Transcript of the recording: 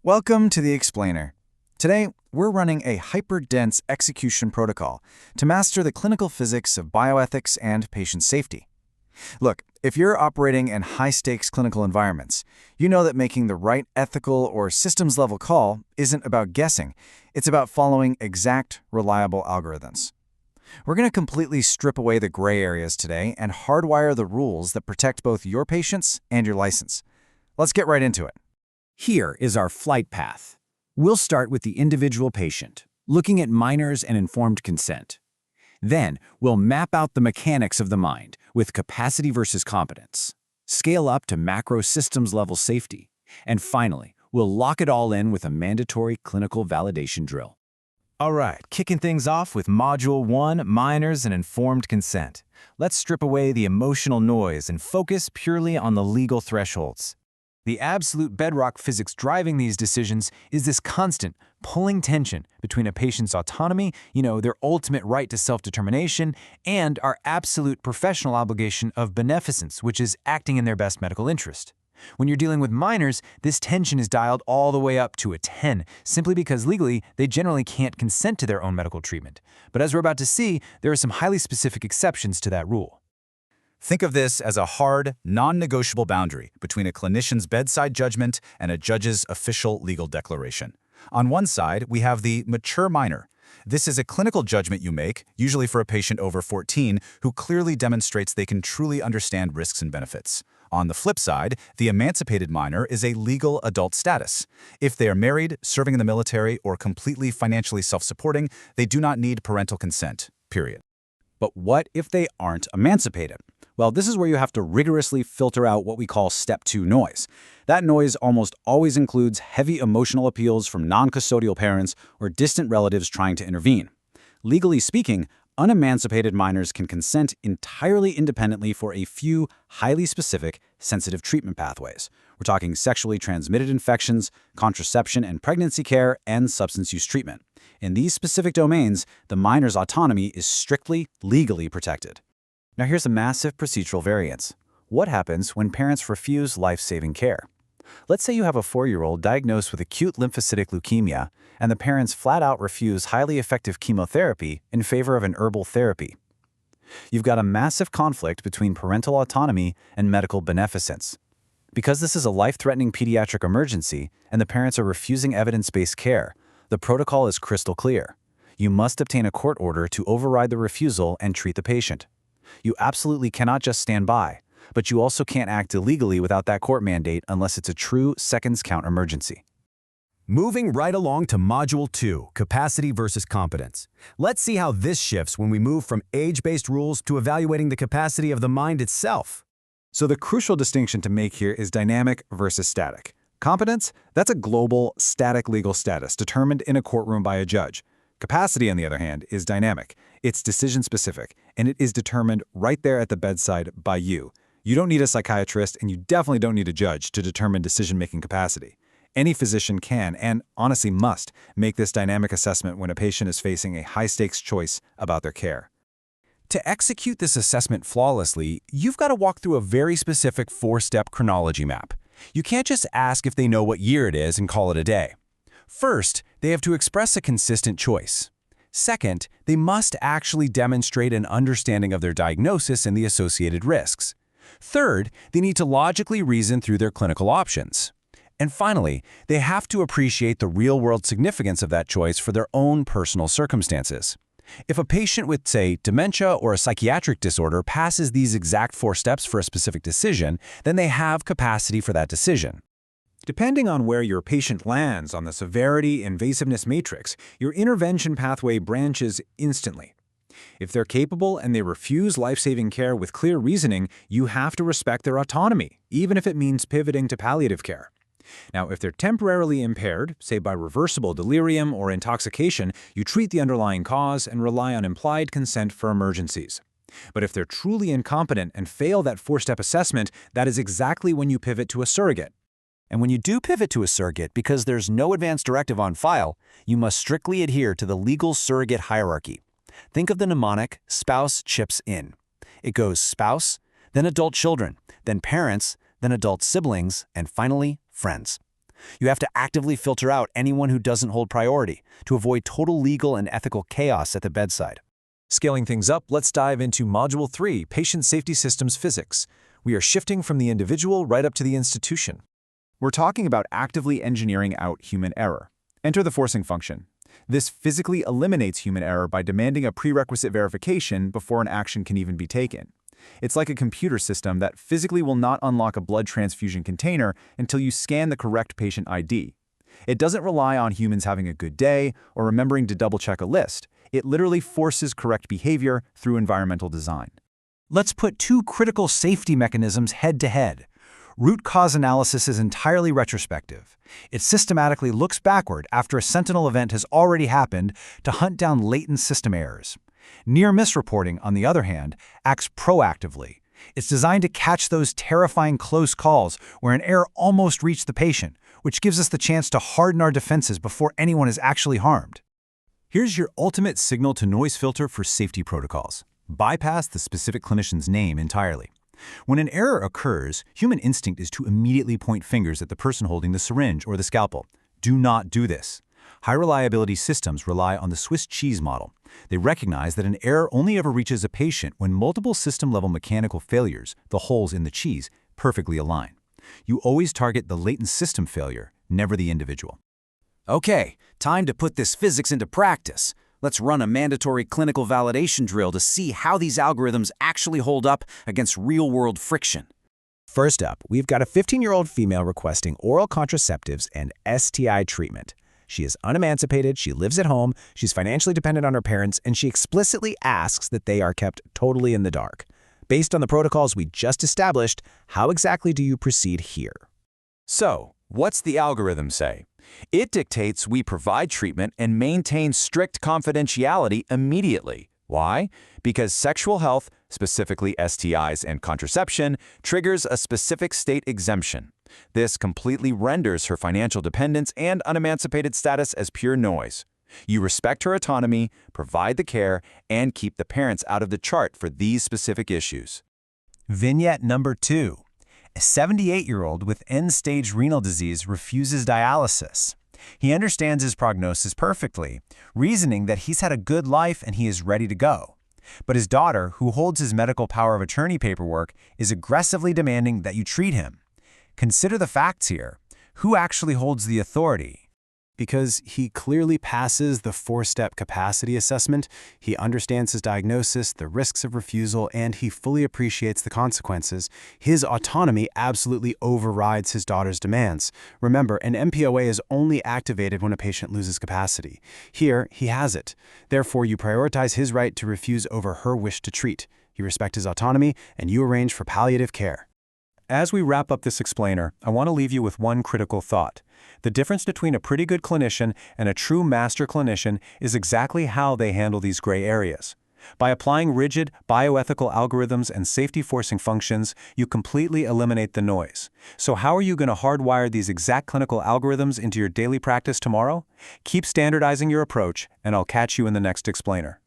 Welcome to The Explainer. Today, we're running a hyper-dense execution protocol to master the clinical physics of bioethics and patient safety. Look, if you're operating in high-stakes clinical environments, you know that making the right ethical or systems-level call isn't about guessing. It's about following exact, reliable algorithms. We're going to completely strip away the gray areas today and hardwire the rules that protect both your patients and your license. Let's get right into it. Here is our flight path. We'll start with the individual patient, looking at minors and informed consent. Then, we'll map out the mechanics of the mind with capacity versus competence, scale up to macro systems level safety, and finally, we'll lock it all in with a mandatory clinical validation drill. All right, kicking things off with Module 1, Minors and Informed Consent. Let's strip away the emotional noise and focus purely on the legal thresholds. The absolute bedrock physics driving these decisions is this constant, pulling tension between a patient's autonomy, their ultimate right to self-determination, and our absolute professional obligation of beneficence, which is acting in their best medical interest. When you're dealing with minors, this tension is dialed all the way up to a 10, simply because legally, they generally can't consent to their own medical treatment. But as we're about to see, there are some highly specific exceptions to that rule. Think of this as a hard, non-negotiable boundary between a clinician's bedside judgment and a judge's official legal declaration. On one side, we have the mature minor. This is a clinical judgment you make, usually for a patient over 14, who clearly demonstrates they can truly understand risks and benefits. On the flip side, the emancipated minor is a legal adult status. If they are married, serving in the military, or completely financially self-supporting, they do not need parental consent, period. But what if they aren't emancipated? Well, this is where you have to rigorously filter out what we call Step 2 noise. That noise almost always includes heavy emotional appeals from non-custodial parents or distant relatives trying to intervene. Legally speaking, unemancipated minors can consent entirely independently for a few highly specific, sensitive treatment pathways. We're talking sexually transmitted infections, contraception and pregnancy care, and substance use treatment. In these specific domains, the minor's autonomy is strictly legally protected. Now here's a massive procedural variance. What happens when parents refuse life-saving care? Let's say you have a 4-year-old diagnosed with acute lymphocytic leukemia, and the parents flat out refuse highly effective chemotherapy in favor of an herbal therapy. You've got a massive conflict between parental autonomy and medical beneficence. Because this is a life-threatening pediatric emergency and the parents are refusing evidence-based care, the protocol is crystal clear. You must obtain a court order to override the refusal and treat the patient. You absolutely cannot just stand by, but you also can't act illegally without that court mandate unless it's a true seconds count emergency. Moving right along to Module 2, Capacity versus Competence. Let's see how this shifts when we move from age-based rules to evaluating the capacity of the mind itself. So the crucial distinction to make here is dynamic versus static. Competence, that's a global, static legal status determined in a courtroom by a judge. Capacity, on the other hand, is dynamic. It's decision-specific, and it is determined right there at the bedside by you. You don't need a psychiatrist, and you definitely don't need a judge to determine decision-making capacity. Any physician can, and honestly must, make this dynamic assessment when a patient is facing a high-stakes choice about their care. To execute this assessment flawlessly, you've got to walk through a very specific 4-step chronology map. You can't just ask if they know what year it is and call it a day. First, they have to express a consistent choice. Second, they must actually demonstrate an understanding of their diagnosis and the associated risks. Third, they need to logically reason through their clinical options. And finally, they have to appreciate the real-world significance of that choice for their own personal circumstances. If a patient with, say, dementia or a psychiatric disorder passes these exact 4 steps for a specific decision, then they have capacity for that decision. Depending on where your patient lands on the severity-invasiveness matrix, your intervention pathway branches instantly. If they're capable and they refuse life-saving care with clear reasoning, you have to respect their autonomy, even if it means pivoting to palliative care. Now, if they're temporarily impaired, say by reversible delirium or intoxication, you treat the underlying cause and rely on implied consent for emergencies. But if they're truly incompetent and fail that 4-step assessment, that is exactly when you pivot to a surrogate. And when you do pivot to a surrogate because there's no advance directive on file, you must strictly adhere to the legal surrogate hierarchy. Think of the mnemonic spouse chips in. It goes spouse, then adult children, then parents, then adult siblings, and finally, friends. You have to actively filter out anyone who doesn't hold priority to avoid total legal and ethical chaos at the bedside. Scaling things up, let's dive into Module 3, Patient Safety Systems Physics. We are shifting from the individual right up to the institution. We're talking about actively engineering out human error. Enter the forcing function. This physically eliminates human error by demanding a prerequisite verification before an action can even be taken. It's like a computer system that physically will not unlock a blood transfusion container until you scan the correct patient ID. It doesn't rely on humans having a good day or remembering to double-check a list. It literally forces correct behavior through environmental design. Let's put two critical safety mechanisms head-to-head. Root cause analysis is entirely retrospective. It systematically looks backward after a sentinel event has already happened to hunt down latent system errors. Near-miss reporting, on the other hand, acts proactively. It's designed to catch those terrifying close calls where an error almost reached the patient, which gives us the chance to harden our defenses before anyone is actually harmed. Here's your ultimate signal-to-noise filter for safety protocols. Bypass the specific clinician's name entirely. When an error occurs, human instinct is to immediately point fingers at the person holding the syringe or the scalpel. Do not do this. High-reliability systems rely on the Swiss cheese model. They recognize that an error only ever reaches a patient when multiple system-level mechanical failures, the holes in the cheese, perfectly align. You always target the latent system failure, never the individual. Okay, time to put this physics into practice. Let's run a mandatory clinical validation drill to see how these algorithms actually hold up against real-world friction. First up, we've got a 15-year-old female requesting oral contraceptives and STI treatment. She is unemancipated, she lives at home, she's financially dependent on her parents, and she explicitly asks that they are kept totally in the dark. Based on the protocols we just established, how exactly do you proceed here? So, what's the algorithm say? It dictates we provide treatment and maintain strict confidentiality immediately. Why? Because sexual health, specifically STIs and contraception, triggers a specific state exemption. This completely renders her financial dependence and unemancipated status as pure noise. You respect her autonomy, provide the care, and keep the parents out of the chart for these specific issues. Vignette number 2. A 78-year-old with end-stage renal disease refuses dialysis. He understands his prognosis perfectly, reasoning that he's had a good life and he is ready to go. But his daughter, who holds his medical power of attorney paperwork, is aggressively demanding that you treat him. Consider the facts here. Who actually holds the authority? Because he clearly passes the 4-step capacity assessment, he understands his diagnosis, the risks of refusal, and he fully appreciates the consequences. His autonomy absolutely overrides his daughter's demands. Remember, an MPOA is only activated when a patient loses capacity. Here, he has it. Therefore, you prioritize his right to refuse over her wish to treat. You respect his autonomy, and you arrange for palliative care. As we wrap up this explainer, I want to leave you with one critical thought. The difference between a pretty good clinician and a true master clinician is exactly how they handle these gray areas. By applying rigid, bioethical algorithms and safety-forcing functions, you completely eliminate the noise. So how are you going to hardwire these exact clinical algorithms into your daily practice tomorrow? Keep standardizing your approach, and I'll catch you in the next explainer.